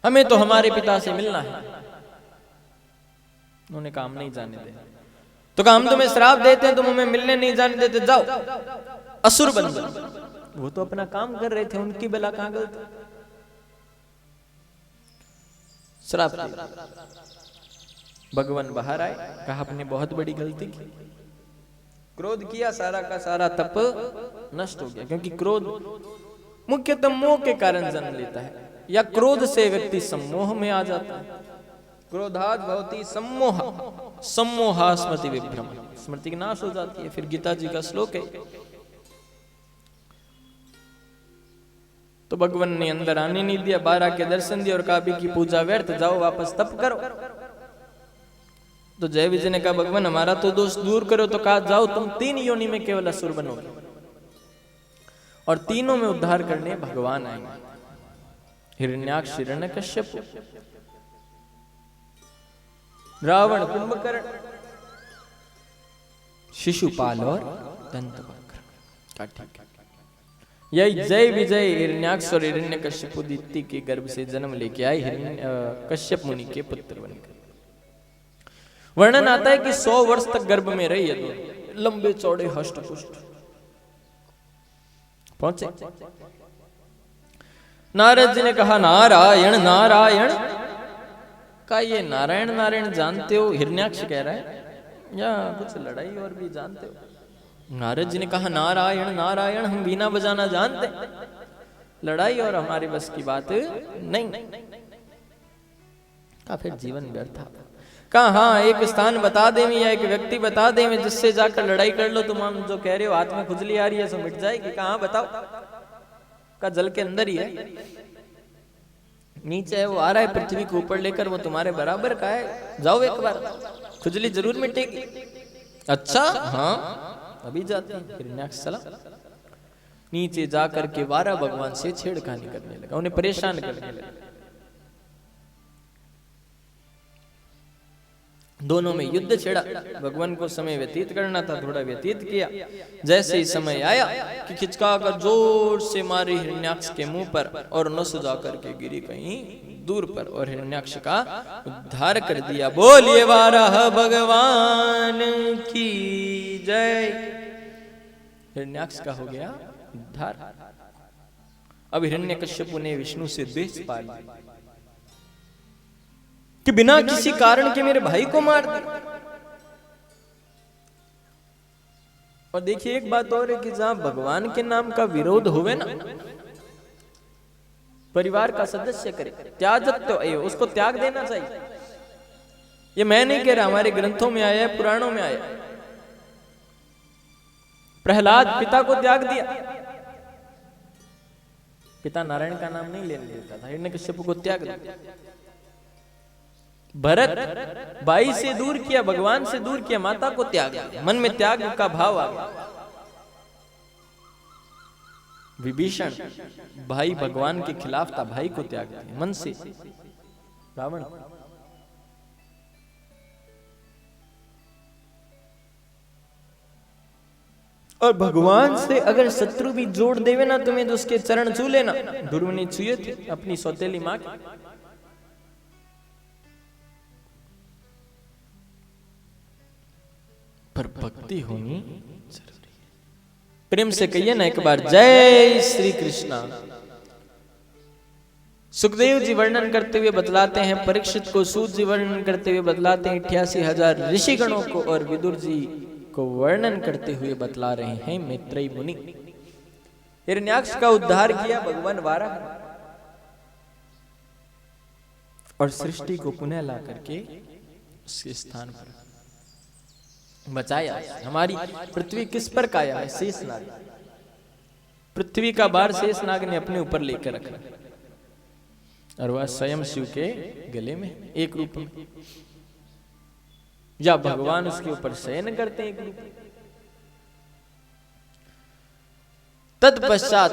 हमें तो हमारे पिता से मिलना है। उन्होंने कहा हम नहीं जाने दे। तो कहा हम तुम्हें श्राप देते हैं, तुम हमें मिलने नहीं जाने देते, जाओ असुर बन जाओ। वो तो अपना काम कर रहे थे, उनकी बला कहां गलती। श्राप दिया। भगवान बाहर आए, कहा आपने बहुत बड़ी गलती की, क्रोध किया, सारा का सारा तप नष्ट हो गया। क्योंकि क्रोध मुख्यतः मोह के कारण जन्म लेता है, या क्रोध से व्यक्ति सम्मोह में आ जाता है। क्रोधात् भवति सम्मोह, सम्मोहा स्मृति विभ्रम, स्मृति की नाश हो जाती है। फिर गीता जी का श्लोक है। तो भगवान ने अंदर आने नहीं दिया, बारह के दर्शन दिए और कहा की पूजा व्यर्थ, जाओ वापस तप करो। तो जय विजय ने कहा भगवान हमारा तो दोष दूर करो। तो कहा जाओ तुम 3 योनि में केवल असुर बनोगे, और तीनों में उद्धार करने भगवान आएंगे। हिरण्याक्ष, हिरण्यकश्यप, रावण, कुंभकर्ण, शिशुपाल और दंतवक्र। ठीक है, यही जय विजय हिरण्याक्ष और हिरण्यकश्यप दिति के गर्भ से जन्म लेके आए, कश्यप मुनि के पुत्र बनकर। वर्णन आता है कि 100 वर्ष तक गर्भ में रही है, तो लंबे चौड़े हष्ट पुष्ट पहुंचे। नारद जी ने कहा नारायण नारायण। का ये नारायण नारायण जानते हो? हिरण्याक्ष कह रहा है, या कुछ लड़ाई और भी जानते हो? नारद जी ने कहा नारायण नारायण, हम बीना बजाना जानते, लड़ाई और हमारे बस की बात नहीं। का फिर जीवन व्यर्थ। कहा हाँ, एक स्थान बता दें या एक व्यक्ति बता दें जिससे जाकर लड़ाई कर लो, तुम हम जो कह रहे हो हाथ में खुजली आ रही है सो मिट जाएगी। कहा बताओ? का जल के अंदर ही है, नीचे है, वो आ रहा है पृथ्वी के ऊपर लेकर, वो तुम्हारे बराबर का है, जाओ एक बार, खुजली जरूर मिटेगी। अच्छा हाँ, अभी जाते हैं। हिरण्याक्ष चला, नीचे जाकर के 12 भगवान से छेड़खानी करने लगा, उन्हें परेशान करने लगा। दोनों में युद्ध छिड़ा। भगवान को समय व्यतीत करना था, थोड़ा व्यतीत किया। जैसे ही समय आया कि खिचका कर जोर से मारी हिरण्याक्ष के मुंह पर, और नस जाकर के गिरी कहीं दूर पर, और हिरण्याक्ष का उद्धार कर दिया। बोलिए वाराह भगवान की जय। हिरण्याक्ष का हो गया उद्धार। अब हिरण्यकश्यप ने विष्णु से द्वेष पा लिया कि बिना किसी कारण के मेरे भाई को मार दिया। और देखिए एक बात और है कि जहां भगवान के नाम का विरोध होवे ना, परिवार का सदस्य करे, त्याजत तो उसको त्याग देना चाहिए। ये मैं नहीं कह रहा, हमारे ग्रंथों में आया है, पुराणों में आया है। प्रहलाद पिता को त्याग दिया, पिता नारायण का नाम नहीं लेने देता था, हिरण्यकश्यप को त्याग दिया। भरत भाई से दूर किया, भगवान से दूर किया, माता को त्याग दिया, मन में त्याग का भाव आ गया। विभीषण भाई भगवान के खिलाफ था, भाई को त्याग दिया मन से। रावण और भगवान से अगर शत्रु भी जोड़ देवे ना तुम्हें, तो उसके चरण छू लेना। ध्रुव ने छुए थे अपनी सौतेली मां की। पर भक्ति होनी जरूरी है। प्रेम से कहिए ना एक बार, जय श्री कृष्णा। सुखदेव जी वर्णन करते हुए बतलाते हैं, परीक्षित को सूत जी वर्णन करते हुए बतलाते हैं 88,000 ऋषिगणों को, और विदुर जी को वर्णन करते हुए बतला रहे हैं मैत्रेयी मुनि। हिरण्याक्ष का उद्धार किया भगवान वाराह, और सृष्टि को पुनः ला करके उसके स्थान पर बचाया। हमारी पृथ्वी किस पर काया है? शेषनाग। पृथ्वी का भार शेषनाग ने अपने ऊपर लेकर रखा, और वह स्वयं शिव के गले में एक रूप में, या भगवान उसके ऊपर शयन करते हैं एक रूप में। तत्पश्चात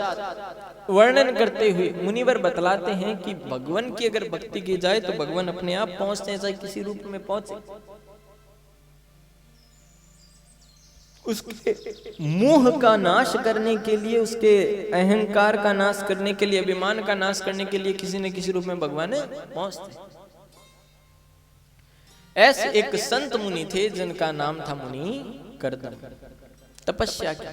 वर्णन करते हुए मुनिवर बतलाते हैं कि भगवान की अगर भक्ति की जाए तो भगवान अपने आप पहुंचते हैं, चाहे किसी रूप में पहुंचे। उसके मोह का नाश करने के लिए, उसके अहंकार का नाश करने के लिए, अभिमान का नाश करने के लिए किसी न किसी रूप में भगवान ने पहुंचते। ऐसे एक संत मुनि थे जिनका नाम था मुनि कर्दम। तपस्या की,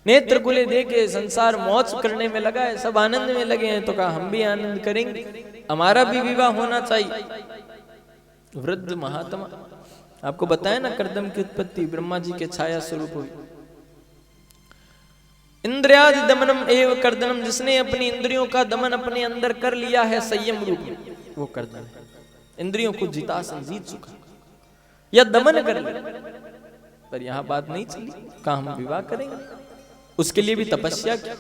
नेत्र खुले देखे संसार मौज करने में लगा है, सब आनंद में लगे हैं। तो कहा हम भी आनंद करेंगे, हमारा भी विवाह होना चाहिए। वृद्ध महात्मा, आपको बताया ना कर्दम की उत्पत्ति ब्रह्मा जी के छाया स्वरूप हुई। इंद्रियादि दमनम एव कर्दनम, जिसने अपनी इंद्रियों का दमन अपने अंदर कर लिया है संयम रूप में, वो कर्दन है। इंद्रियों को जीता जीत चुका या दमन कर लिया। पर यहां बात नहीं चली, कहा हम विवाह करेंगे, उसके लिए भी तपस्या की।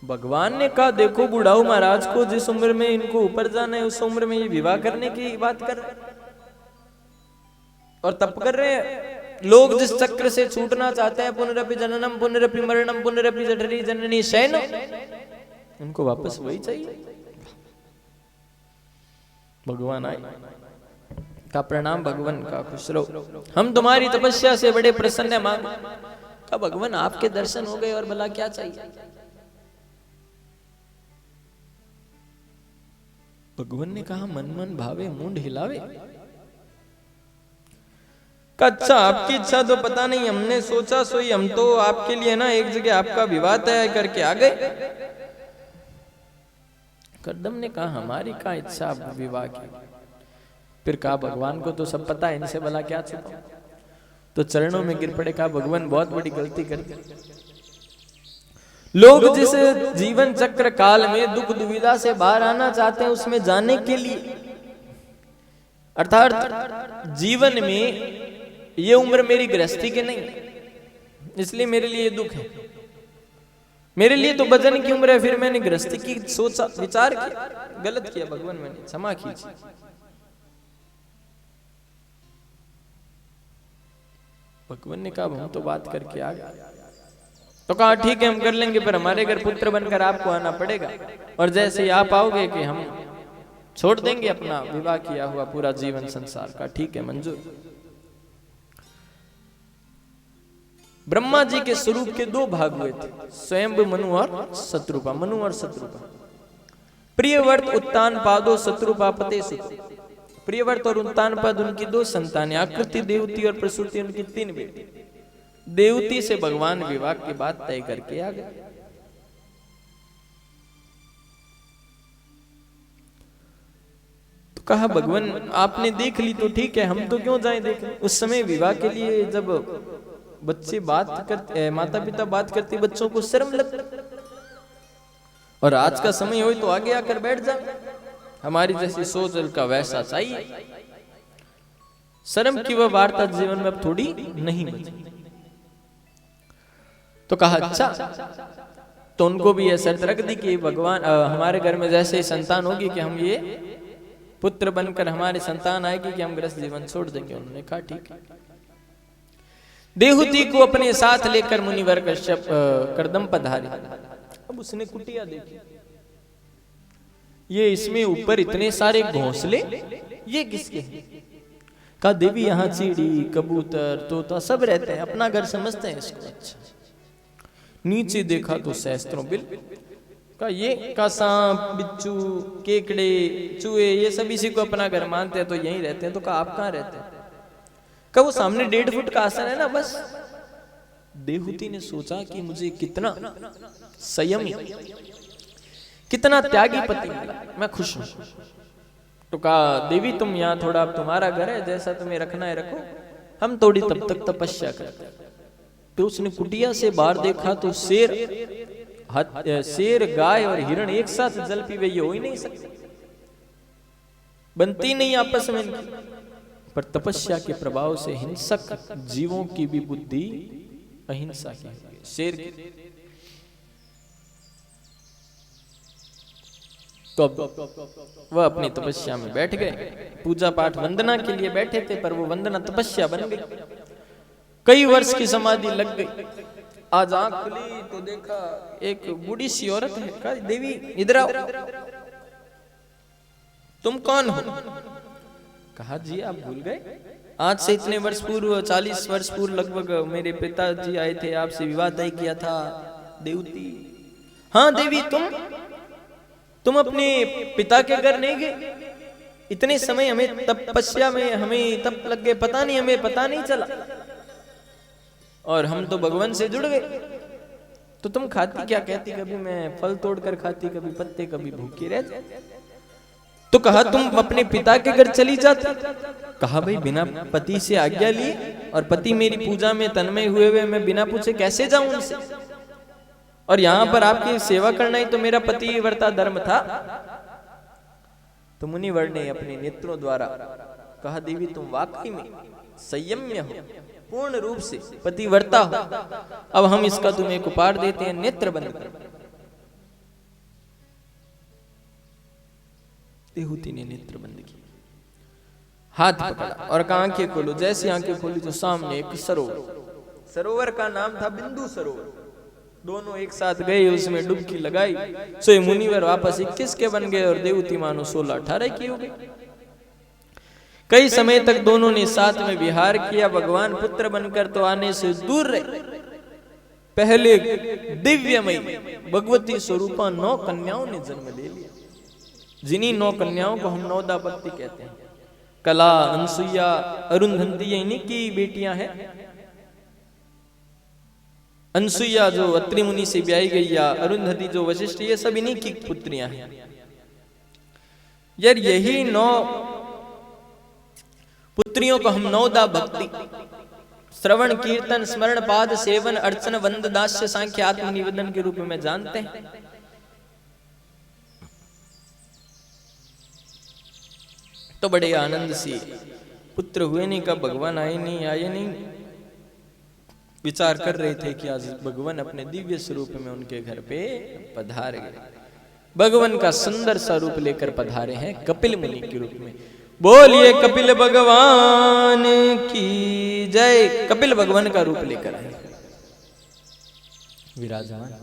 भगवान ने कहा देखो बुढ़ाऊ महाराज को, जिस उम्र में इनको ऊपर जाना है उस उम्र में ये विवाह करने की बात कर रहे और तप कर रहे हैं। लोग जिस चक्र से छूटना चाहते हैं, पुनरपि जननम पुनरपि मरणम पुनरपि जठरी जननी शयनम, उनको वापस वही चाहिए। भगवान आए, का प्रणाम भगवान, का खुश रहो, हम तुम्हारी तपस्या से बड़े प्रसन्न हैं। मां का भगवान आपके दर्शन हो गए और भला क्या चाहिए। भगवान ने कहा मन मन भावे मुंड हिलावे। अच्छा आपकी इच्छा तो पता नहीं, हमने सोचा सोई, हम तो आपके लिए ना एक जगह आपका विवाह तय करके आ गए। कर्दम ने कहा हमारी क्या इच्छा विवाह की। फिर कहा भगवान को तो सब पता है, इनसे भला क्या छुपा। तो चरणों में गिर पड़े, कहा भगवान बहुत बड़ी गलती कर दी। लोग जिस जीवन चक्र काल में दुख दुविधा से बाहर आना चाहते हैं, उसमें जाने के लिए, अर्थात जीवन में ये उम्र मेरी गृहस्थी की नहीं, इसलिए मेरे लिए ये दुख है। मेरे लिए तो भजन की उम्र है, फिर मैंने गृहस्थी की सोचा, विचार किया, गलत किया भगवान, मैंने क्षमा कीजिए। भगवान ने कहा हम तो बात करके आ गए। तो कहा ठीक है हम कर लेंगे, पर हमारे घर पुत्र बनकर आपको आना पड़ेगा, और जैसे ही आप आओगे कि हम छोड़ देंगे अपना विवाह किया हुआ पूरा जीवन संसार का। ठीक है मंजूर। ब्रह्मा जी के स्वरूप के दो भाग हुए थे, स्वयं मनु और शत्रुपा। मनु और शत्रुपा, प्रियवर्त उत्तान पादो शत्रुपा पते सुत। प्रियवर्त और उत्तान पद उनकी दो संतानें, आकृति देवती और प्रसूति उनकी तीन बेटी। देवती से भगवान विवाह की बात तय करके आ गए। तो कहा भगवान आपने देख ली तो ठीक है, हम तो क्यों जाएं देखें। उस समय विवाह के लिए जब बच्चे बात करते, माता पिता बात करते, बच्चों को शर्म लगती, और आज का समय हो तो आगे आकर बैठ जा, हमारी जैसी सोच का वैसा चाहिए। शर्म की वह वार्ता जीवन में अब थोड़ी नहीं बची। तो कहा अच्छा, तो उनको भी यह शर्त रख दी कि भगवान हमारे घर में जैसे ही संतान होगी कि हम ये पुत्र बनकर हमारी संतान आएगी कि हम गृहस्थ जीवन छोड़ देंगे। उन्होंने कहा ठीक है। देहूति को अपने साथ लेकर मुनिवर कश्यप कर्दम पधारे। अब उसने कुटिया देखी, ये इसमें ऊपर इतने सारे घोंसले, ये किसके हैं। कहा देवी यहाँ चिड़ी कबूतर तोता सब रहते हैं, अपना घर समझते हैं इसको। अच्छा, नीचे देखा तो सहस्त्रों बिल। का ये का सांप बिच्छू केकड़े चूहे ये सब इसी को अपना घर मानते हैं, तो यहीं रहते हैं। तो कहा आप कहाँ रहते हैं। कहा वो सामने 1.5 फुट का आसन है ना बस। देहूति ने सोचा कि मुझे कितना संयमी कितना त्यागी पति मिला, मैं खुश हूं। तो कहा देवी तुम यहाँ थोड़ा, अब तुम्हारा घर है, जैसा तुम्हें रखना है रखो, हम थोड़ी तब तक तपस्या करते हैं। तो उसने कुटिया से बाहर देखा तो शेर गाय और हिरण एक साथ जल पीवे, ये हो ही नहीं सकते, बनती नहीं आपस में इनकी। पर तपस्या के प्रभाव से हिंसक जीवों की भी बुद्धि अहिंसा की, शेर की। तो वह अपनी तपस्या में बैठ गए। पूजा पाठ वंदना के लिए बैठे थे, पर वो वंदना तपस्या बन गई। कई वर्ष की समाधि लग गई। आज आंख खुली तो देखा एक बूढ़ी सी औरत है। कहा देवी इधर आओ, तुम कौन हो। कहा जी आप भूल गए, आज से इतने वर्ष पूर्व, 40 वर्ष पूर्व लगभग मेरे पिताजी आए थे, आपसे विवाह तय किया था। देवती, हाँ देवी, तुम अपने पिता के घर नहीं गए? इतने समय हमें तपस्या में हमें तप लग गए, पता नहीं, हमें पता नहीं चला, और हम तो भगवान से जुड़ गए। तो तुम खाती क्या? कहती कभी मैं फल तोड़कर खाती, कभी पत्ते, कभी भूखी रहती। तो कहा तुम अपने पिता के घर चली जाती। कहा भाई बिना पति से आज्ञा लिए, और पति मेरी पूजा में तन्मय हुए मैं बिना पूछे कैसे जाऊं उनसे, और यहां पर आपकी सेवा करना ही तो मेरा पति व्रता धर्म था। तो मुनिवर ने अपने नेत्रों द्वारा कहा देवी तुम वाकई में संयम्य हो, पूर्ण रूप से पतिव्रता हो। अब हम इसका तुम्हें एक उपहार देते हैं, नेत्र बंद कर। देहूति ने नेत्र बंद किए, हाथ पकड़ा और कहा आंखें खोलो। जैसे आंखें खोली तो सामने एक सरोवर, सरोवर का नाम था बिंदु सरोवर। दोनों एक साथ गए, उसमें डुबकी लगाई। सो मुनिवर वापस 21 के बन गए और देवती मानो 16-18 की हो गई। कई समय तक दोनों ने साथ में विहार किया। भगवान पुत्र बनकर तो आने से दूर रहे। पहले दिव्यमयी भगवती स्वरूपा 9 कन्याओं ने जन्म ले लिया, जिन्हीं 9 कन्याओं को हम नौदा भक्ति कहते हैं। कला, अनसुईया, अरुंधति इन्हीं की बेटियां हैं। अनसुईया जो अत्रि मुनि से ब्याही गई, या अरुंधति जो वशिष्ठ, ये सब इन्हीं की पुत्रियां हैं। यार यही 9 पुत्रियों को हम नौदा भक्ति, श्रवण, कीर्तन, स्मरण, पाद सेवन, अर्चन, वंद, दास्य, सांख्य, आत्म निवेदन के रूप में जानते हैं। तो बड़े आनंद से पुत्र हुए नहीं, कब भगवान आए नहीं, विचार कर रहे थे कि आज भगवान अपने दिव्य स्वरूप में उनके घर पे पधार गए। भगवान का सुंदर सा रूप लेकर पधारे हैं कपिल मुनि के रूप में। बोलिए कपिल भगवान की जय। कपिल भगवान का रूप लेकर आए विराजमान।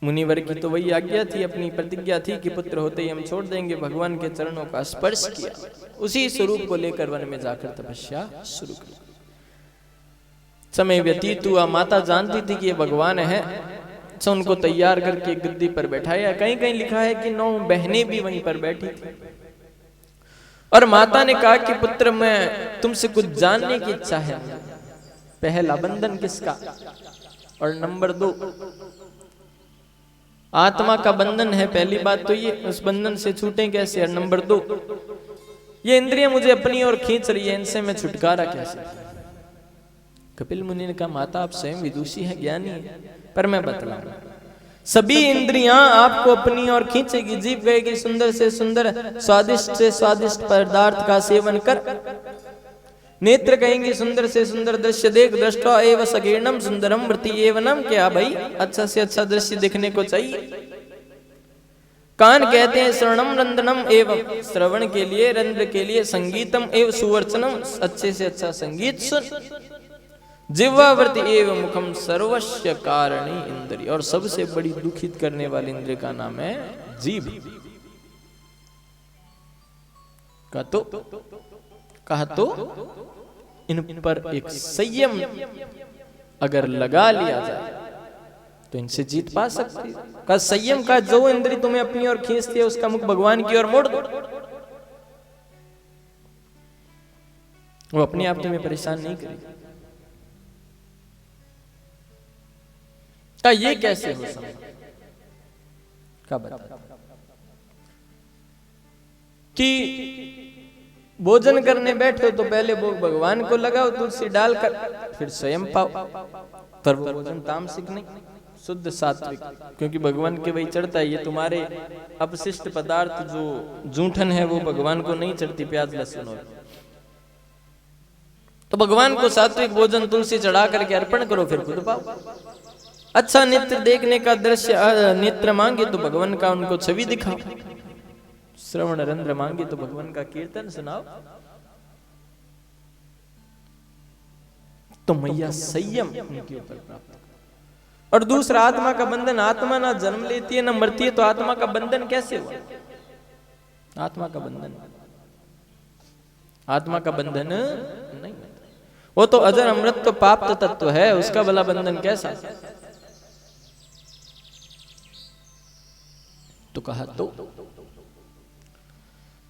मुनिवर की तो वही आज्ञा थी, अपनी प्रतिज्ञा थी कि पुत्र होते ही हम छोड़ देंगे। भगवान के चरणों का स्पर्श किया, उसी स्वरूप को लेकर वन में जाकर तपस्या शुरू कर। समय व्यतीत हुआ, माता जानती थी कि ये भगवान है, तो उनको तैयार करके गद्दी पर बैठाया। कहीं कहीं लिखा है कि 9 बहनें भी वहीं पर बैठी थी, और माता ने कहा कि पुत्र मैं तुमसे कुछ जानने की इच्छा है। पहला बंधन किसका, और नंबर 2 आत्मा का बंधन है। पहली बात तो ये, उस बंधन से छूटे कैसे, और नंबर 2 ये इंद्रियां मुझे अपनी ओर खींच रही है, इनसे मैं छुटकारा कैसे। कपिल मुनि ने कहा माता आप स्वयं विदुषी है, ज्ञानी है, पर मैं बतलाऊं। सभी इंद्रियां आपको अपनी ओर खींचेगी। जीभ कहेगी सुंदर से सुंदर, स्वादिष्ट से स्वादिष्ट पदार्थ का सेवन कर। नेत्र कहेंगे सुंदर से सुंदर दृश्य देख। दृष्टा एवं सकीर्णम सुंदरम वृत्ति एवं, क्या भाई अच्छा से अच्छा दृश्य देखने को चाहिए। कान कहते हैं श्रवणम रंदनम एवं, श्रवण के लिए, रंध्र के लिए, संगीतम एवं सुवर्चनम, अच्छे से अच्छा संगीत सुन। जिह्वावृत्ति एवं मुखम सर्वस्य कारणी इंद्रिय, और सबसे बड़ी दुखित करने वाली इंद्रिय का नाम है जीभ। कहा तो इन पर एक संयम अगर लगा लिया जाए तो इनसे जीत पा सकती है। का संयम का जो इंद्री तुम्हें अपनी ओर खींचती है उसका मुख भगवान की ओर मोड़ दो, वो अपने आप तुम्हें परेशान नहीं करेगी। का ये कैसे हो सकता, का बता कि भोजन करने बैठो तो पहले भोग भगवान को लगाओ तुलसी डालकर, फिर स्वयं पाओ। पर वो भोजन तामसिक नहीं, शुद्ध सात्विक, क्योंकि भगवान के वही चढ़ता है। ये तुम्हारे अपशिष्ट पदार्थ जो जूठन है वो भगवान को नहीं चढ़ती, प्याज लहसुन और। तो भगवान को सात्विक भोजन तुलसी चढ़ा करके अर्पण करो, फिर खुद पाओ। अच्छा नेत्र देखने का दृश्य नेत्र मांगे तो भगवान का उनको छवि दिखाओ। श्रवण रंध्र मांगे तो भगवान का कीर्तन सुनाओ। तो मैया संयम उनके ऊपर प्राप्त। और दूसरा आत्मा का बंधन, आत्मा ना जन्म लेती है ना मरती है, तो आत्मा का बंधन कैसे हुआ? आत्मा का बंधन आत्मा का बंधन नहीं, वो तो अजर अमृत तो प्राप्त तत्व है, उसका भला बंधन कैसा? तो कहा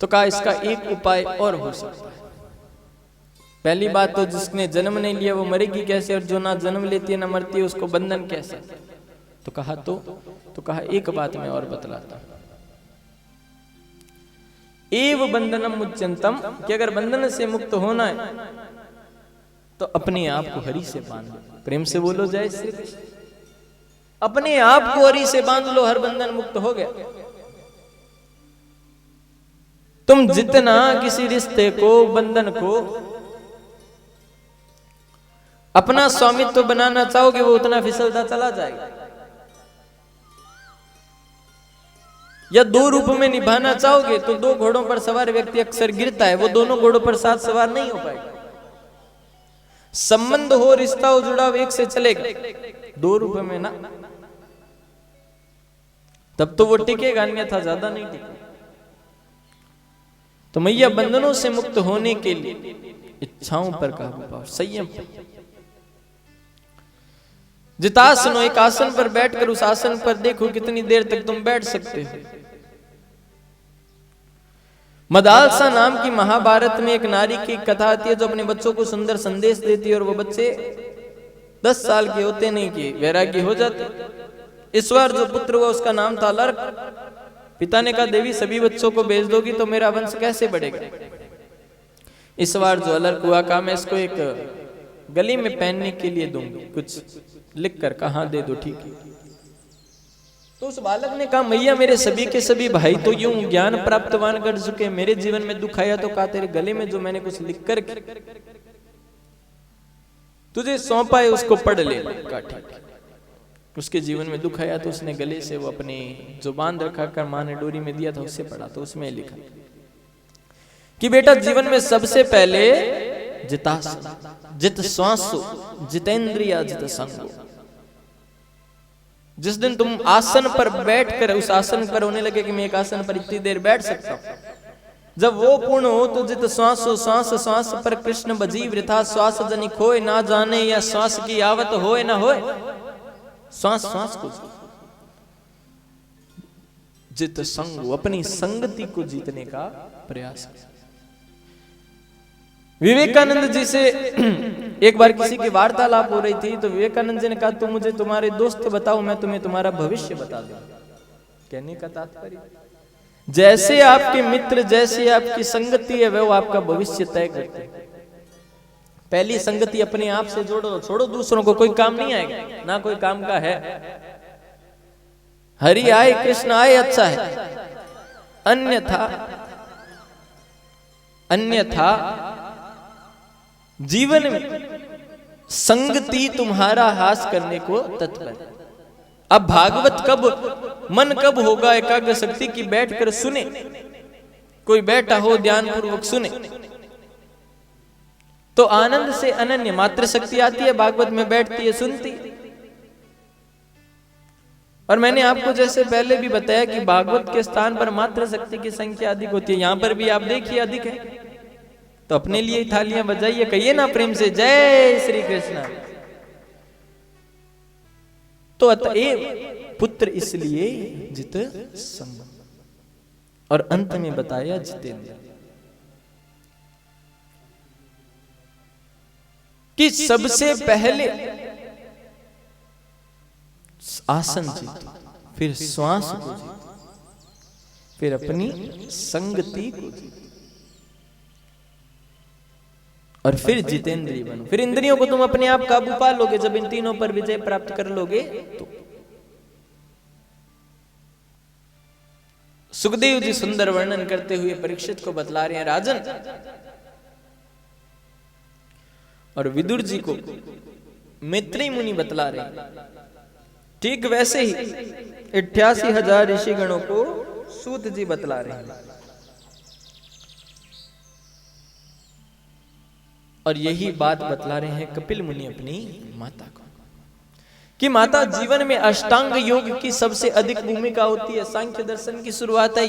तो कहा इसका एक उपाय और हो सकता है। पहली बात तो जिसने जन्म नहीं लिया वो मरेगी कैसे, और जो ना जन्म लेती है ना मरती है उसको बंधन कैसे? तो कहा तो कहा एक बात मैं और बतलाता हूं, एव बंधनम मुच्यंतम, कि अगर बंधन से मुक्त होना है तो अपने आप को हरि से बांध लो। प्रेम से बोलो जय श्री कृष्ण। अपने आप को हरि से बांध लो, हर बंधन मुक्त हो गया। तुम जितना किसी रिश्ते को, बंधन को अपना स्वामित्व बनाना चाहोगे वो उतना फिसलता चला जाएगा। या दो रूप में निभाना चाहोगे तो दो घोड़ों पर सवार व्यक्ति अक्सर गिरता है, वो दोनों घोड़ों पर साथ सवार नहीं हो पाएगा। संबंध हो, रिश्ता हो, जुड़ाव एक से चलेगा, दो रूप में ना, तब तो वो टिकेगा, अन्यथा ज्यादा नहीं टिकेगा। तो मैया बंधनों से मुक्त होने के लिए इच्छाओं पर काबू पाओ, संयम। जितासन हो, एक आसन पर बैठकर उस आसन पर देखो कितनी देर तक तुम बैठ सकते हो। मदालसा नाम की महाभारत में एक नारी की कथा आती है जो अपने बच्चों को सुंदर संदेश देती है, और वो बच्चे 10 साल के होते नहीं कि वैरागी हो जाते। इस बार जो पुत्र हुआ उसका नाम था अलर्क। पिता ने कहा देवी सभी बच्चों को भेज दोगी तो मेरा वंश कैसे बढ़ेगा। इस बार जो अलर्क हुआ कहा मैं इसको एक गली में पहनने के लिए दूंगी, कुछ लिख कर कहा दे दो, ठीक है। तो उस बालक ने कहा मैया मेरे सभी के सभी भाई तो यूं ज्ञान प्राप्तवान कर चुके, मेरे जीवन में दुख आया तो कहा तेरे गले में जो मैंने कुछ लिख कर तुझे सौंपा है उसको पढ़ ले। कहा ठीक। उसके जीवन में दुख आया तो उसने गले से वो अपनी जो बांध रखा कर मां ने डोरी में दिया था उससे पढ़ा, तो उसमें लिखा कि बेटा जीवन में सबसे पहले जित श्वासो जितेंद्रिया जित संगो। जिस दिन तुम आसन पर बैठकर उस आसन पर होने लगे कि मैं एक आसन पर इतनी देर बैठ सकता हूं, जब वो पूर्ण हो तो जित श्वासो श्वास श्वास पर कृष्ण बजी वृथा श्वास जनि खोए ना जाने, या श्वास की आवत होए ना होए, श्वास श्वास को जित संग, अपनी संगति को जीतने का प्रयास। विवेकानंद जी से एक बार किसी की वार्तालाप हो रही थी तो विवेकानंद जी ने कहा तुम मुझे तुम्हारे दोस्त बताओ, मैं तुम्हें तुम्हारा भविष्य बता दूं। कहने का तात्पर्य जैसे आपके मित्र, जैसे आपकी संगति है वो आपका भविष्य तय करते हैं। पहली संगति अपने आप से जोड़ो, छोड़ो दूसरों को, कोई काम नहीं आएगा, ना कोई काम का है। हरि आए कृष्ण आए अच्छा है, अन्यथा जीवन में संगति तुम्हारा हास करने को तत्पर। अब भागवत कब मन कब होगा एकाग्र शक्ति की बैठकर सुने, कोई बैठा हो ध्यान पूर्वक सुने तो आनंद से अनन्य मात्र शक्ति आती है, भागवत में बैठती है सुनती। और मैंने आपको जैसे पहले भी बताया कि भागवत के स्थान पर मात्र शक्ति की संख्या अधिक होती है, यहां पर भी आप देखिए अधिक है। तो अपने लिए थालियां बजाइए, कहिए ना प्रेम से जय श्री कृष्ण। तो अतएव पुत्र इसलिए जित संग, और अंत में बताया जितेंद्र कि सबसे पहले आसन जीतो, फिर श्वास को जीतो, फिर अपनी संगति को जीतो, और फिर जितेंद्रिय बनो। फिर इंद्रियों को तुम अपने आप काबू पा लोगे। जब इन तीनों पर विजय प्राप्त कर लोगे तो। सुखदेव जी सुंदर वर्णन करते हुए परीक्षित को बतला रहे हैं राजन, और विदुर जी को मैत्रेय मुनि बतला रहे हैं। ठीक वैसे ही 88,000 ऋषिगणों को सूत जी बतला रहे हैं। और यही बात बतला रहे हैं कपिल मुनि अपनी माता को, कि माता जीवन में अष्टांग योग की सबसे अधिक भूमिका होती है। सांख्य दर्शन की शुरुआत है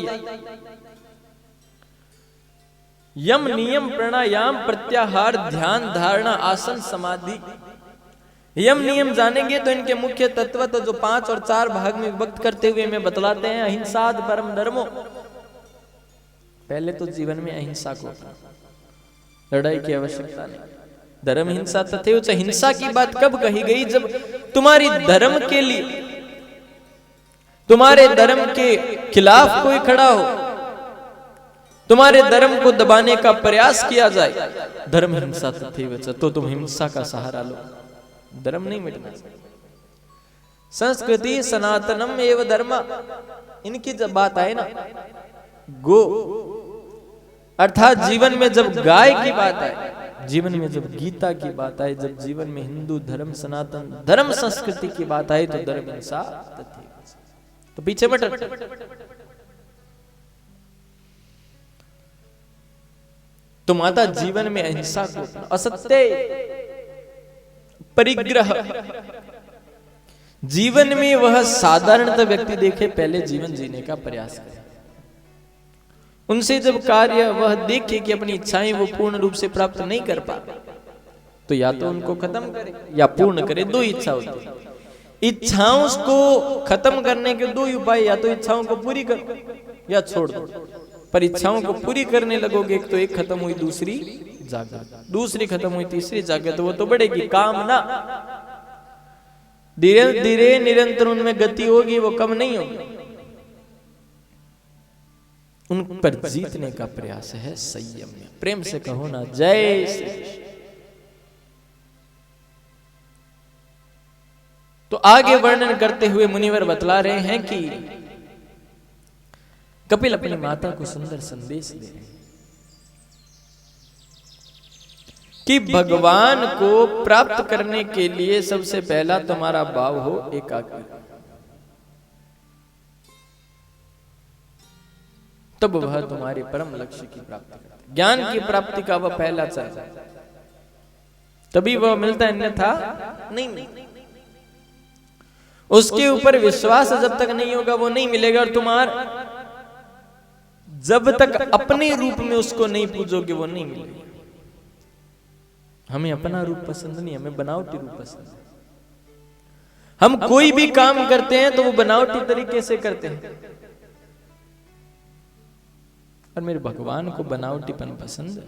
यम नियम प्राणायाम प्रत्याहार ध्यान धारणा आसन समाधि। यम नियम जानेंगे तो इनके मुख्य तत्व तो जो 5 और 4 भाग में विभक्त करते हुए में बतलाते हैं। अहिंसा परम धर्मो। पहले तो जीवन में अहिंसा को, लड़ाई की आवश्यकता नहीं। धर्म हिंसा तथेच। हिंसा की बात कब कही गई? जब तुम्हारी धर्म के लिए, तुम्हारे धर्म के खिलाफ कोई खड़ा हो, तुम्हारे धर्म को दबाने का प्रयास किया जाए, धर्म हिंसा तथेच, तो तुम हिंसा का सहारा लो। धर्म नहीं मिटना चाहिए। संस्कृति सनातनम एवं धर्म, इनकी जब बात आए ना, गो अर्थात जीवन में जब गाय की बात आए, जीवन में जब गीता की बात आए, जब जीवन में हिंदू धर्म सनातन धर्म संस्कृति की बात आए, तो धर्म हिंसा तथेच, तो पीछे मत हटो। तो माता जीवन में अहिंसा को, असत्य परिग्रह, जीवन में वह साधारणतः व्यक्ति देखे पहले जीवन जीने का प्रयास करे। उनसे जब कार्य वह देखे कि अपनी इच्छाएं वो पूर्ण रूप से प्राप्त नहीं कर पा, तो या तो उनको खत्म करे या पूर्ण करे। 2 इच्छा होती है। इच्छाओं को खत्म करने के 2 उपाय, या तो इच्छाओं को पूरी करो या छोड़ दो। पर इच्छाओं को पूरी करने लगोगे, एक तो एक खत्म हुई, दूसरी जागृत, दूसरी खत्म हुई, तीसरी जागृत, वो तो बढ़ेगी। कामना धीरे धीरे निरंतर उनमें गति होगी, वो कम नहीं होगी। उन पर जीतने का प्रयास है संयम में। प्रेम से कहो ना, जय श्री कृष्ण। तो आगे वर्णन करते हुए मुनिवर बतला रहे हैं कि कपिल अपनी माता को सुंदर संदेश दे रहे हैं कि भगवान को प्राप्त करने के लिए सबसे पहला तुम्हारा भाव हो एकाग्र, तब वह तुम्हारे परम लक्ष्य की प्राप्ति करता है। ज्ञान की प्राप्ति का वह पहला चरण, तभी वह मिलता है, अन्यथा नहीं। उसके ऊपर विश्वास जब तक नहीं होगा वो नहीं मिलेगा। और तुम्हारा जब तक अपने रूप में उसको नहीं पूजोगे वो नहीं मिलेगा। हमें अपना रूप पसंद नहीं, हमें बनावटी रूप पसंद है। हम कोई भी काम करते हैं तो वो बनावटी तरीके से करते हैं, और मेरे भगवान को बनावटीपन पसंद है।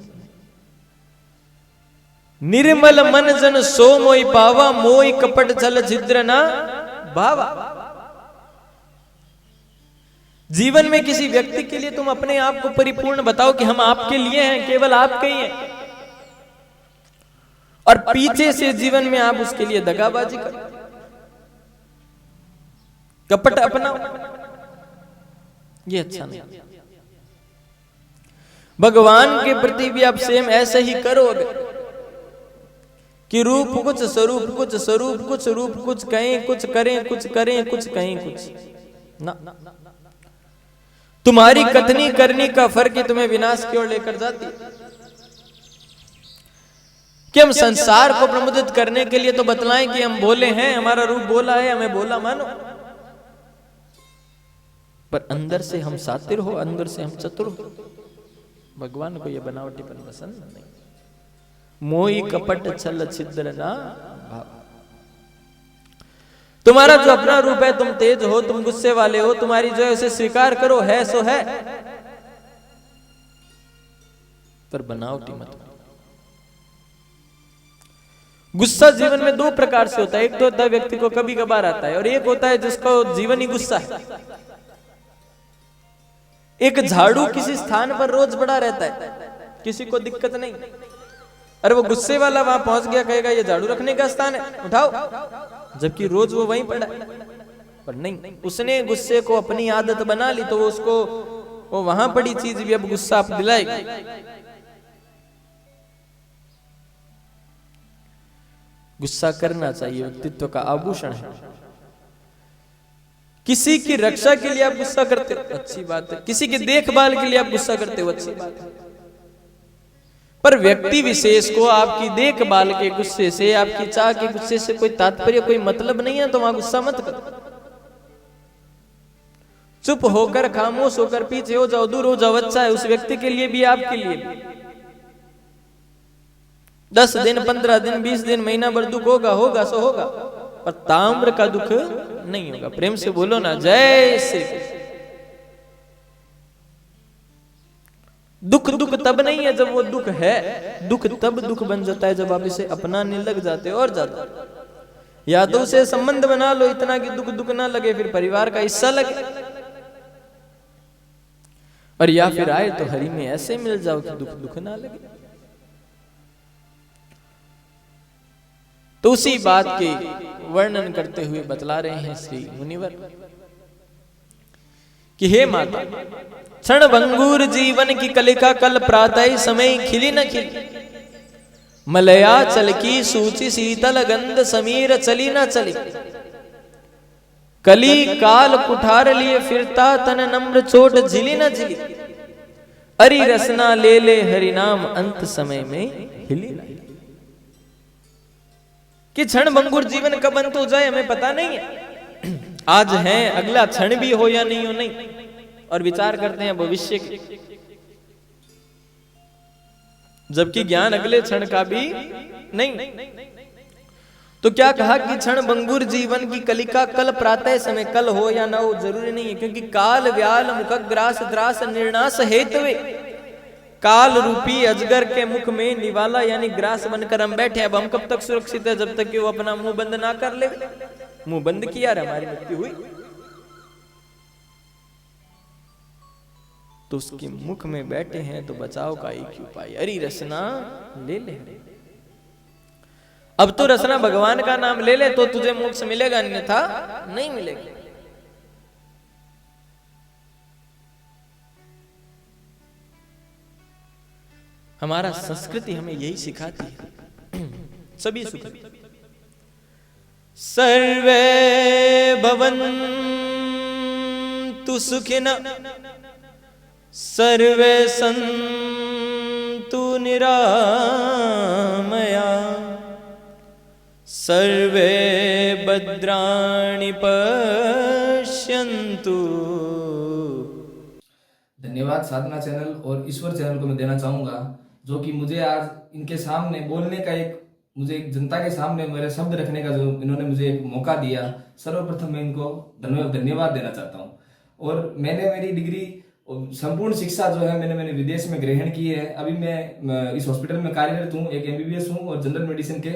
निर्मल मन जन सो मोई पावा, मोई कपट छल छिद्र ना भावा। जीवन में किसी व्यक्ति के लिए तुम अपने आप को परिपूर्ण बताओ कि हम आपके लिए हैं, केवल आपके ही हैं, और पीछे से जीवन में आप उसके लिए दगाबाजी करो, कपट अपनाओ, ये अच्छा नहीं। भगवान के प्रति भी आप सेम ऐसे ही करोगे कि रूप कुछ स्वरूप कुछ, स्वरूप कुछ रूप कुछ, कहें कुछ करें कुछ, करें कुछ कहें कुछ ना। तुम्हारी कथनी करनी का फर्क ही तुम्हें विनाश की ओर लेकर जाती है। कि हम संसार को प्रमुदित करने के लिए तो बतलाएं कि हम भोले हैं, हमारा रूप भोला है, हमें भोला मानो, पर अंदर से हम सातिर हो, अंदर से हम चतुर हो। भगवान को यह बनावटीपन पसंद नहीं। मोही कपट छल छिद्र ना भाव। तुम्हारा जो अपना रूप है, तुम तेज हो, तुम गुस्से वाले हो, तुम्हारी जो है उसे स्वीकार करो, है सो है, पर बनावटी मत। गुस्सा जीवन में 2 प्रकार से होता है। एक तो होता है व्यक्ति को कभी कभार आता है, और एक होता है जिसको जीवन ही गुस्सा है। एक झाड़ू किसी स्थान पर रोज पड़ा रहता है, किसी को दिक्कत नहीं, अरे वो गुस्से वाला वहां पहुंच गया, कहेगा ये झाड़ू रखने का स्थान है, उठाओ, जबकि रोज वो वहीं पड़ा है। पर नहीं, उसने गुस्से को अपनी आदत बना ली, तो वो उसको वो वहां पड़ी चीज भी अब गुस्सा आप दिलाएगी। गुस्सा करना चाहिए, व्यक्तित्व का आभूषण है। किसी की रक्षा के लिए आप गुस्सा करते हो, अच्छी बात है। किसी की देखभाल के लिए आप गुस्सा करते हो, अच्छी बात है। पर व्यक्ति विशेष को आपकी देखभाल के गुस्से से, आपकी चाह के गुस्से से कोई तात्पर्य, कोई मतलब नहीं है, तो वहां गुस्सा मत करो। चुप होकर खामोश होकर पीछे हो जाओ, दूर हो जाओ, अच्छा है उस व्यक्ति के लिए भी आपके लिए भी। 10 दिन 15 दिन 20 दिन महीना भर दुख होगा, होगा सो होगा, पर ताम्र का दुख नहीं होगा। प्रेम से बोलो ना जय श्री कृष्ण। दुख दुख तब नहीं है जब वो दुख है, दुख तब दुख बन जाता है जब आप इसे अपनाने लग जाते हो। और ज्यादा या तो उसे संबंध बना लो इतना कि दुख दुख ना लगे, फिर परिवार का हिस्सा लगे, और या फिर आए तो हरि में ऐसे मिल जाओ कि दुख दुख ना लगे। तो उसी बात के वर्णन करते हुए बतला रहे हैं श्री मुनिवर कि हे माता, क्षण भंगुर जीवन की कलिका कल प्रातः समय खिली न खिली, मलया चल की सूची शीतल गंध समीर चली न चली, कली काल कुठार लिए फिरता तन नम्र चोट झिली न झिली, अरि रसना ले ले हरि नाम अंत समय में हिली न हिली। कि क्षण भंगुर जीवन कब अंत हो जाए हमें पता नहीं है, आज है अगला क्षण भी हो या नहीं हो नहीं, और विचार करते हैं भविष्य की, जबकि ज्ञान अगले क्षण का भी नहीं। तो क्या कहा कि क्षण भंगुर जीवन की कलिका कल प्रातः समय, कल हो या ना हो जरूरी नहीं है, क्योंकि काल व्याल मुख ग्रास द्रास निर्नाश हेतुवे, काल रूपी अजगर के मुख में निवाला यानी ग्रास बनकर हम बैठे। अब हम कब तक सुरक्षित है? जब तक कि वो अपना मुंह बंद ना कर ले। मुंह बंद किया और हमारी मृत्यु हुई तो उसके मुख में बैठे हैं, तो बचाव का एक ही उपाय, अरे रसना ले ले। अब तो रसना भगवान का नाम ले ले तो तुझे मोक्ष मिलेगा, अन्यथा नहीं मिलेगा। हमारा संस्कृति हमें यही सिखाती है। सभी सुख सर्वे भवन्तु सुखिनः सर्वे सन्तु निरामया सर्वे भद्राणि पश्यन्तु। धन्यवाद साधना चैनल और ईश्वर चैनल को मैं देना चाहूँगा, जो कि मुझे आज इनके सामने बोलने का मुझे एक जनता के सामने मेरे शब्द रखने का जो इन्होंने मुझे एक मौका दिया, सर्वप्रथम मैं इनको धन्यवाद देना चाहता हूँ। और मैंने मेरी डिग्री संपूर्ण शिक्षा जो है मैंने विदेश में ग्रहण की है। अभी मैं इस हॉस्पिटल में कार्यरत हूँ, एक MBBS हूँ और जनरल मेडिसिन के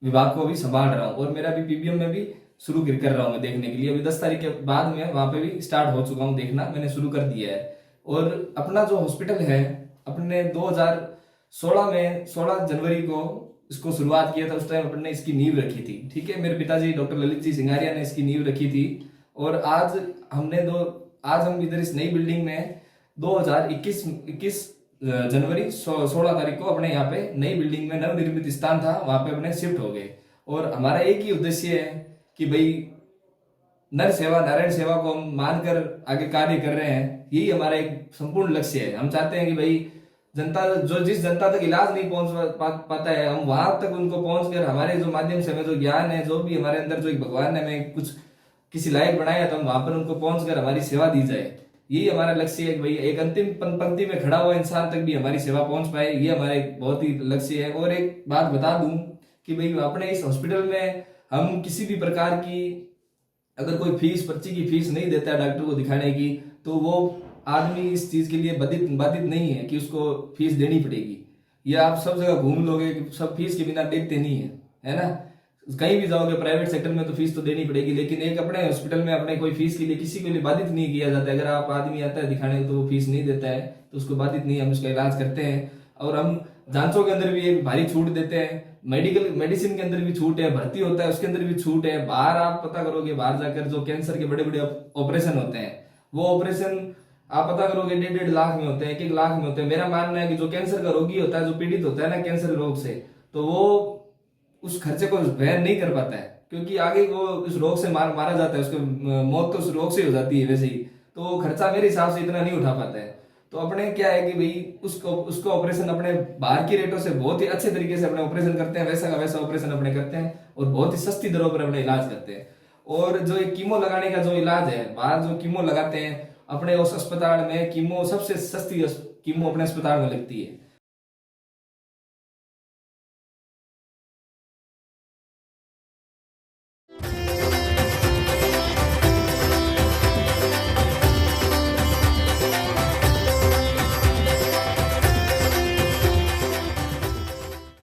विभाग को भी संभाल रहा हूँ, और मेरा भी PBM में भी शुरू कर रहा हूँ मैं देखने के लिए। अभी 10 तारीख के बाद में वहां पे भी स्टार्ट हो चुका हूँ, देखना मैंने शुरू कर दिया है। और अपना जो हॉस्पिटल है अपने 2016 में 16 जनवरी को इसको शुरुआत किया था। उस टाइम अपने इसकी नींव रखी थी, ठीक है। मेरे पिताजी डॉक्टर ललित जी सिंगारिया ने इसकी नींव रखी थी। और आज हम इधर इस नई बिल्डिंग में 2021 जनवरी 16 तारीख को अपने यहाँ पे नई बिल्डिंग में नवनिर्मित स्थान था, वहां पे अपने शिफ्ट हो गए। और हमारा एक ही उद्देश्य है कि भाई नर सेवा नारायण सेवा को हम मानकर आगे कार्य कर रहे हैं। यही हमारा एक संपूर्ण लक्ष्य है। हम चाहते हैं कि भाई जनता जिस जनता तक इलाज नहीं पहुंच पाता है, हम वहां तक उनको पहुंचकर हमारे जो माध्यम से हमें जो ज्ञान है, जो भी हमारे अंदर जो एक भगवान ने हमें कुछ किसी लायक बनाया, तो हम वहां पर उनको पहुंचकर हमारी सेवा दी जाए। यही हमारा लक्ष्य है कि भाई एक अंतिम पंक्ति में खड़ा हुआ इंसान तक भी हमारी सेवा पहुंच पाए, ये हमारा एक बहुत ही लक्ष्य है। और एक बात बता दूं कि भाई अपने इस हॉस्पिटल में हम किसी भी प्रकार की अगर कोई फीस पर्ची की फीस नहीं देता है डॉक्टर को दिखाने की, तो वो आदमी इस चीज के लिए बाधित नहीं है कि उसको फीस देनी पड़ेगी। ये आप सब जगह घूम लोगे कि सब फीस के बिना देखते नहीं है ना। कहीं भी जाओगे प्राइवेट सेक्टर में तो फीस तो देनी पड़ेगी, लेकिन एक अपने हॉस्पिटल में अपने कोई फीस के लिए किसी के लिए बाधित नहीं किया जाता है। अगर आप आदमी आता है दिखाने तो वो फीस नहीं देता है तो उसको बाधित नहीं, हम उसका इलाज करते हैं। और हम जांचों के अंदर भी एक भारी छूट देते हैं, मेडिसिन के अंदर भी छूट है, भर्ती होता है उसके अंदर भी छूट है। बाहर आप पता करोगे, बाहर जाकर जो कैंसर के बड़े बड़े ऑपरेशन होते हैं, वो ऑपरेशन आप पता करोगे 1.5 लाख में होते हैं, 1 लाख में होते हैं। मेरा मानना है कि जो कैंसर का रोगी होता है, जो पीड़ित होता है ना कैंसर रोग से, तो वो उस खर्चे को वहन नहीं कर पाता है, क्योंकि आगे वो उस रोग से मारा जाता है, उसको मौत तो उस रोग से हो जाती है वैसे ही, तो खर्चा मेरे हिसाब से इतना नहीं उठा पाता है। तो अपने क्या है कि भाई उसको ऑपरेशन अपने बाहर की रेटों से बहुत ही अच्छे तरीके से अपने ऑपरेशन करते हैं, वैसा का वैसा ऑपरेशन अपने करते हैं और बहुत ही सस्ती दरों पर अपने इलाज करते हैं। और जो ये कीमो लगाने का जो इलाज है, बाहर जो कीमो लगाते हैं अपने उस अस्पताल में कीमो सबसे सस्ती कीमो अपने अस्पताल में लगती है।